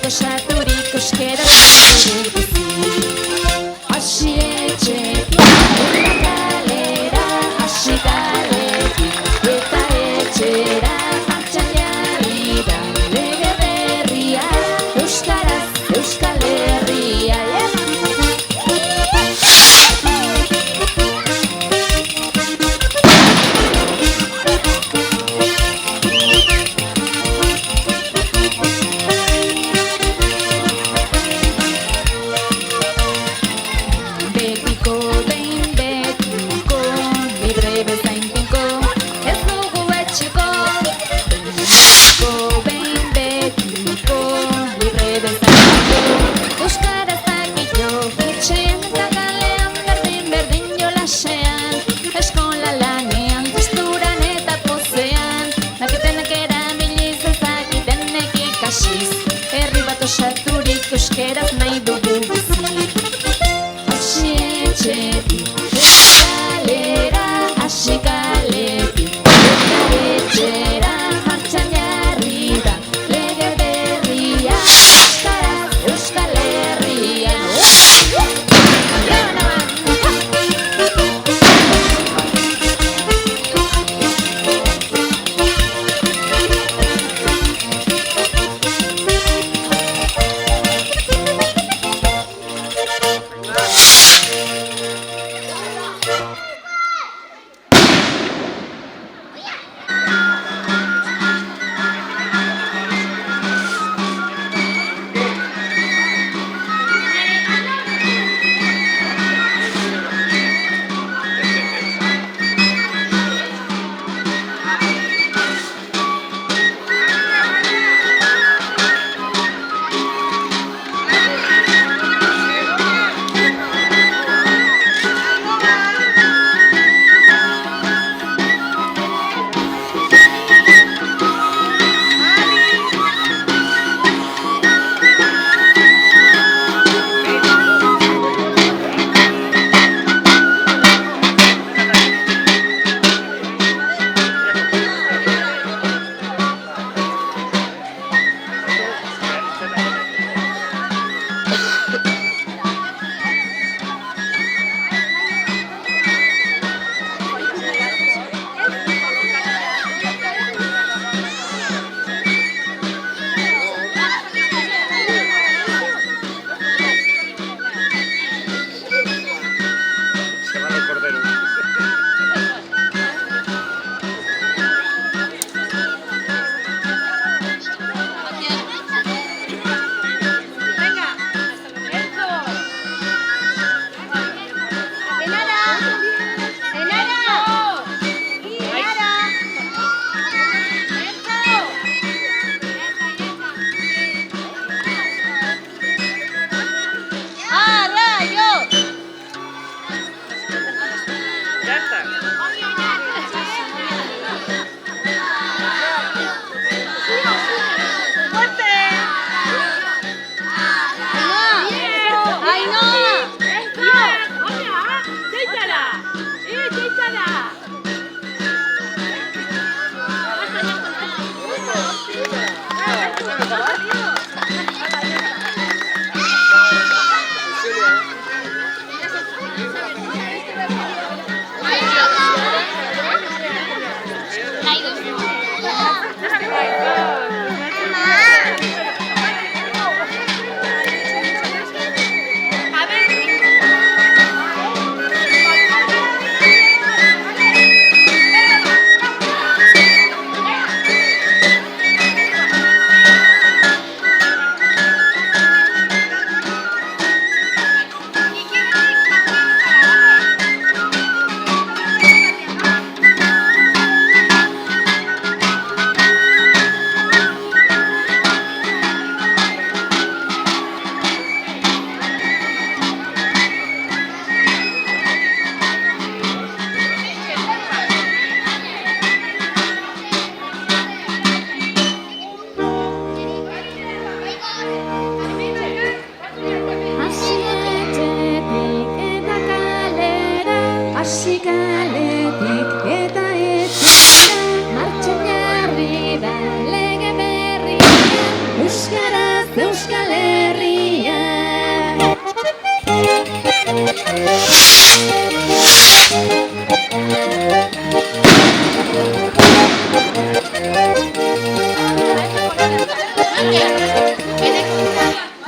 Osaturik euskera Hasi etxetik eta kalera Hasi kaletik eta etxera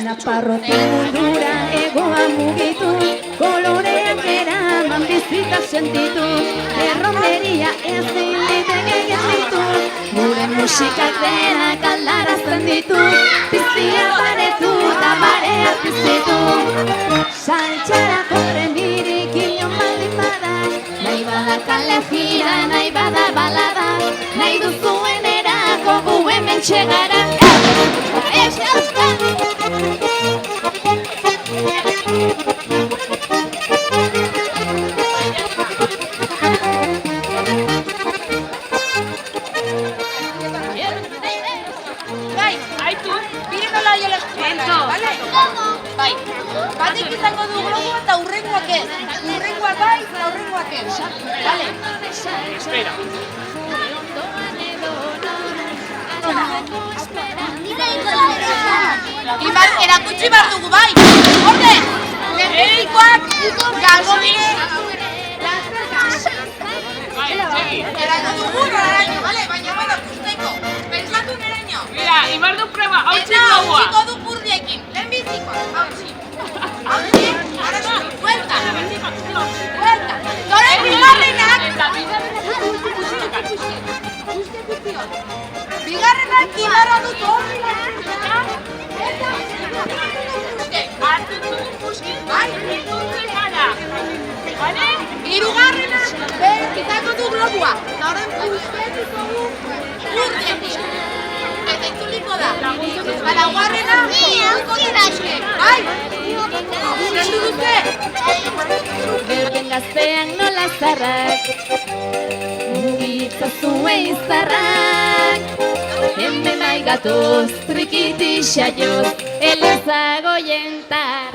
Naparrotik mundura egoa mugitu, koloreak eraman bizita sentitu, erromeria ezin liteke gelditu, gure musikak denak aldarazten ditu, piztia baretu da barea piztitu. Saltxarako premirik inon baldin bada, nahi bada kale jira, nahi bada balada, nahi duzuenerako gu hemen txegara. Bai, batek izango du globoa eta hurrengoak ez. Hurrengoak bai eta hurrengoak ez. Bale? Espera. Ibar, erakutsi behar dugu bai. Orde, lehenbizikoak galgo dire. Erango dugu noraino, bale? Baina bada guzteko. Pentsatu neraino. Mira, Ibar du prueba, hautsi Eta gaua. hautsiko du purdiekin. Lehenbizikoak, hautsi. Hautsi, ara zuen, buelta. Buelta. Dore bigarrenak. Bigarrenak Ibarra dut hori. Hirugarrenak izango du globua. Horren puztetuko du purdiekin. Eta itzuliko da. Laugarrena bai! Zendu dute! Berben gaztean nola zarrak, mugitza zue izarrak, hemen bai gatoz, trikiti xaioz, elezago jentar.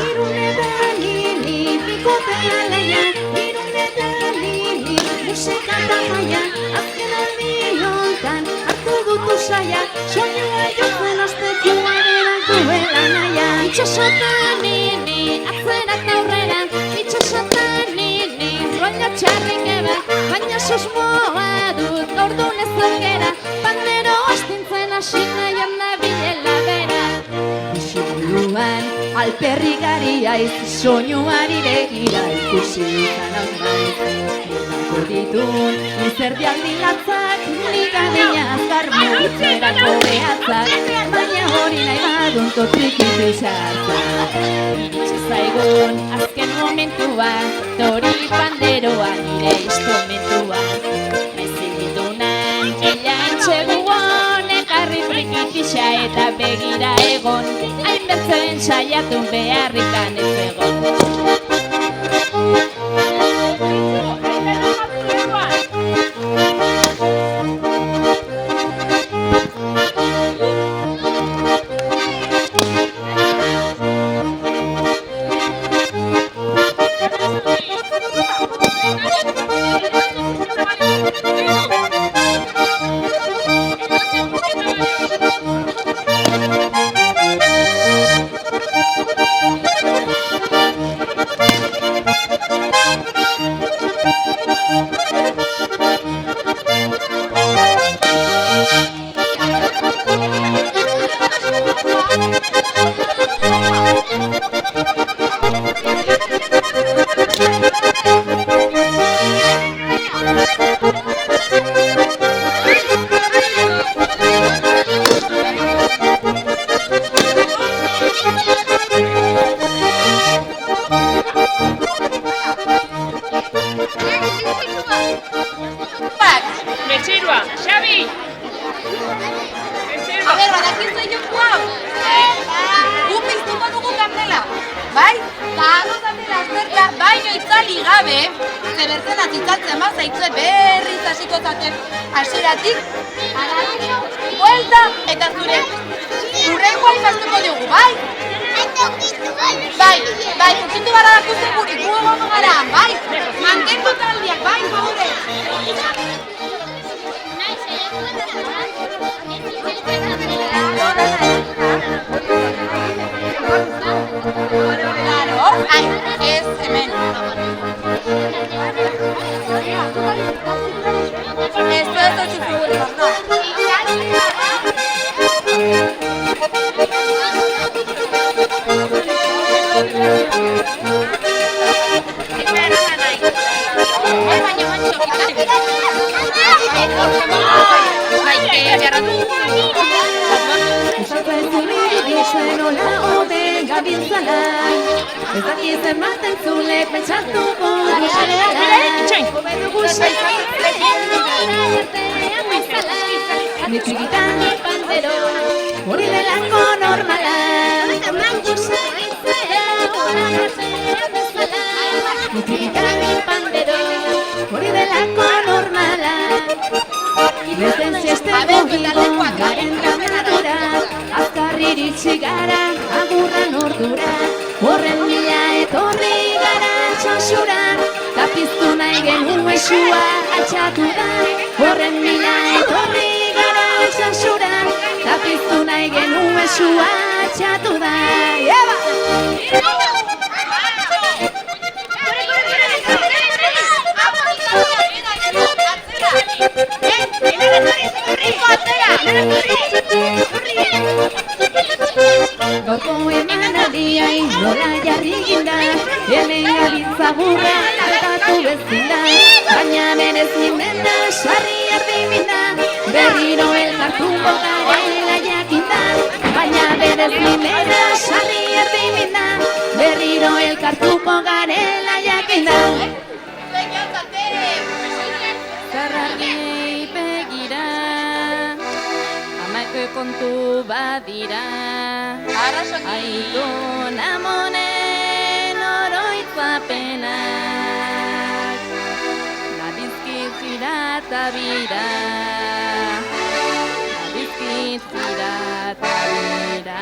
Irune berlini, bikotea leia, irune berlini, musika da jaia, azken aldi hontan, hartu dutu saia, soinua jozen aztekua berak duela naia. Itxasotan nini, atzerak aurrera, itxasotan nini, roila txarrik eba, baina sosmoa dut, ordun ez zorgera, pandero astintzen hasi nahian da bilela bera. Bisiburuan, alperri gariaiz, soinuari begira ikusi izan hau naiz. Erako ditun, izerdiak dilatzak, nik adina azkarmu utzerako behatzak, baina hori nahi badun totrikitu xartzak. Iritsi zaigun azken momentua, tori panderoa nire instrumentua. Mezilitunan, ella entxeguon, ekarri trikitixa eta begira egon, hainbertzen saiatu beharrikan ez egon. Betxirua, Xabi! A ber, badakizue joku hau? Gu piztuko dugu kandela, bai? Ta hano kandela azterka, baino itzali gabe, ze bertzenaz itzaltzen bazaitzue berriz hasiko zaten hasieratik, buelta eta zure. Hurrengoa ikastuko dugu, bai? Bai, ukitu bara dakuzen guri, gu egongo gara, bai? Mantendu taldiak, bai, gaude? Nahi, Ez daki zenbat entzule pentsatuko duzela Ni txikitan ni pandero hori delako normala Ni txikitan ni pandero hori delako normala Ibezen siesteko gigo garen gamenadura Azkar iritsi gara agurran ordura Horren mila etorri gara txosura Tapiztu nahi genuen sua altxatu da Horren mila etorri gara txosura Tapiztu nahi genuen sua altxatu da Gaurko emanaldiai nola jarri ginda Hemen gabitza burra hartatu bezinda Baina berez mindena sarri erdimina Berriro elkartuko garela jakinda Baina berez mindena sarri erdimina Berriro elkartuko garela jakinda Zarragiei begira Amaike kontu badira Aiton amonen oroitzapenak Nabizkit gira eta bira Nabizkit gira eta bira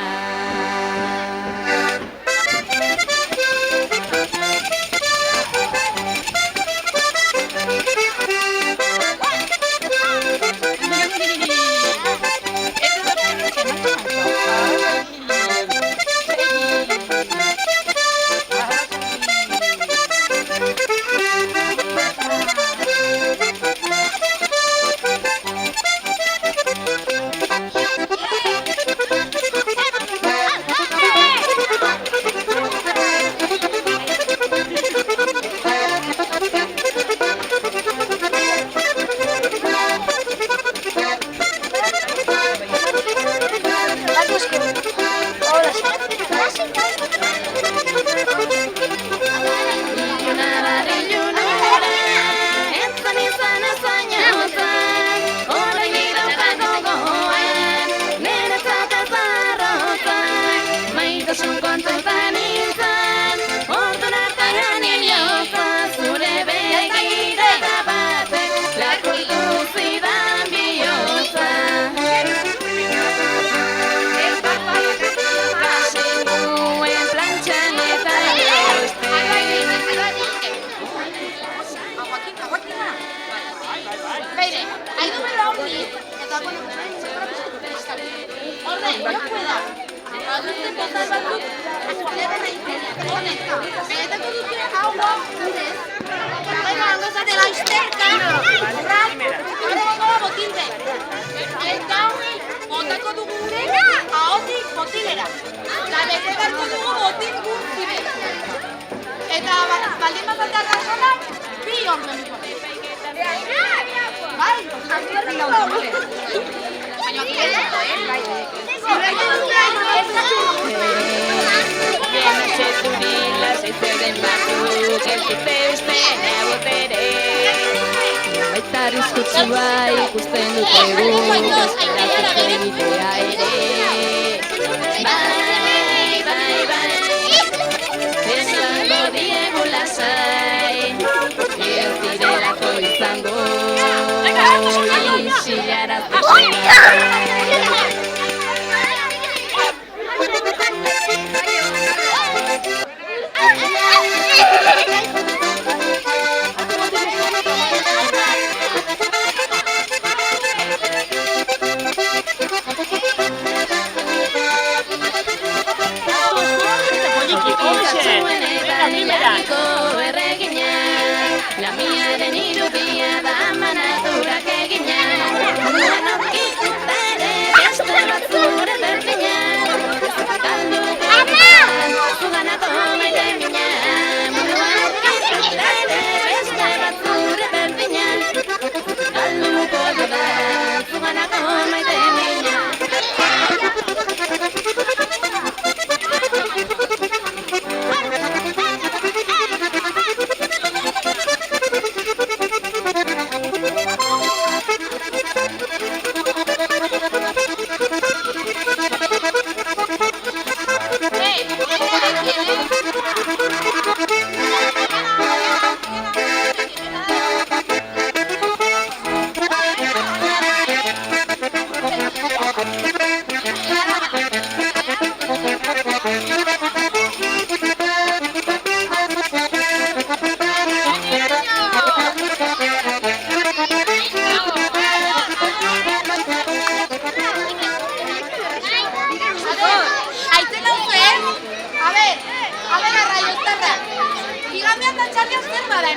Ikusten dut egun, egitea ere Bai, esango diegu lasai Ez direlako izango isilarazteko Lamiaren irudia da manaturak egina Munduan aurkituta ere beste batzure berdina Galdu eginan, zugan ato maite mina Munduan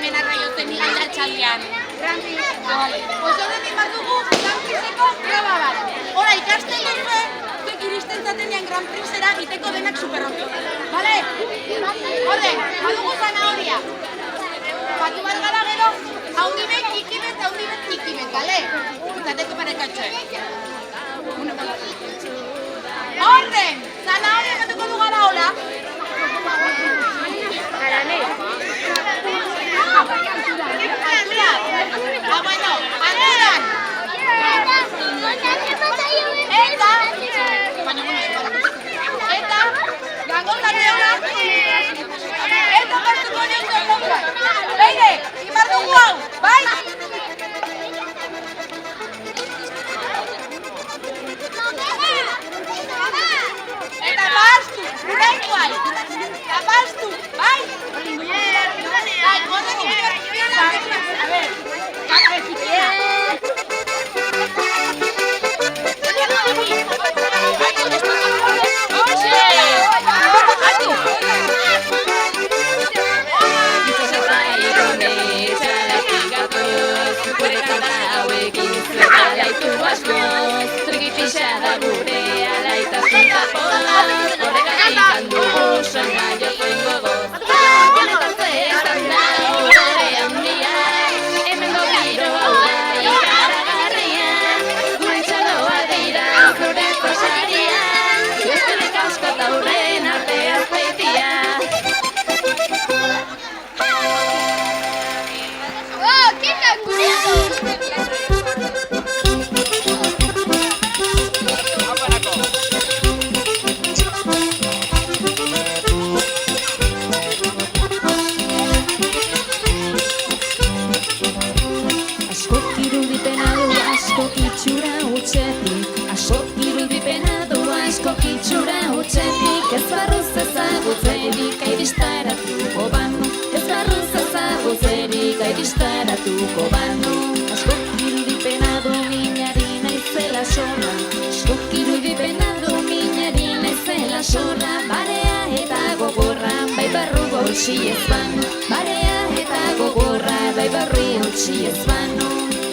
hemen arraiotzen igan altxaldian. Pues horren inbar dugu Gran Prixeko proba bat. Hora, ikasten duzu, zuek iristen zatenean Gran Prixera egiteko denak superrotu. Bale? Horren, badugu zanahoria. Batu bat gara gero, haundibet, ikibet, haundibet, ikibet, bale? Izateko parekatxoen. Horren, zanahoria batuko du gara hola. Bueno, alturan! Eta, gango zateola, eta pastuko neuko elkontzat. Leire, imar dugu hau, bai? Eta pastu, guraikoai, eta pastu, bai? Bai, horrek ikera, a ver, Iristen banu, askok irudipena du minari naizela sorra. Askok irudipena du minari naizela sorra. Barea eta gogorra, bai barru gautxi ez banu. Barea eta gogorra, bai barru gautxi ez banu.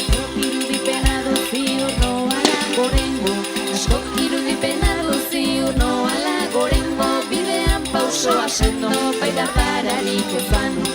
Askok irudipena du ziur noala gorengo. Askok irudipena du ziur noala gorengo. Bidean pausoa sendo, bai dardararik ez banu.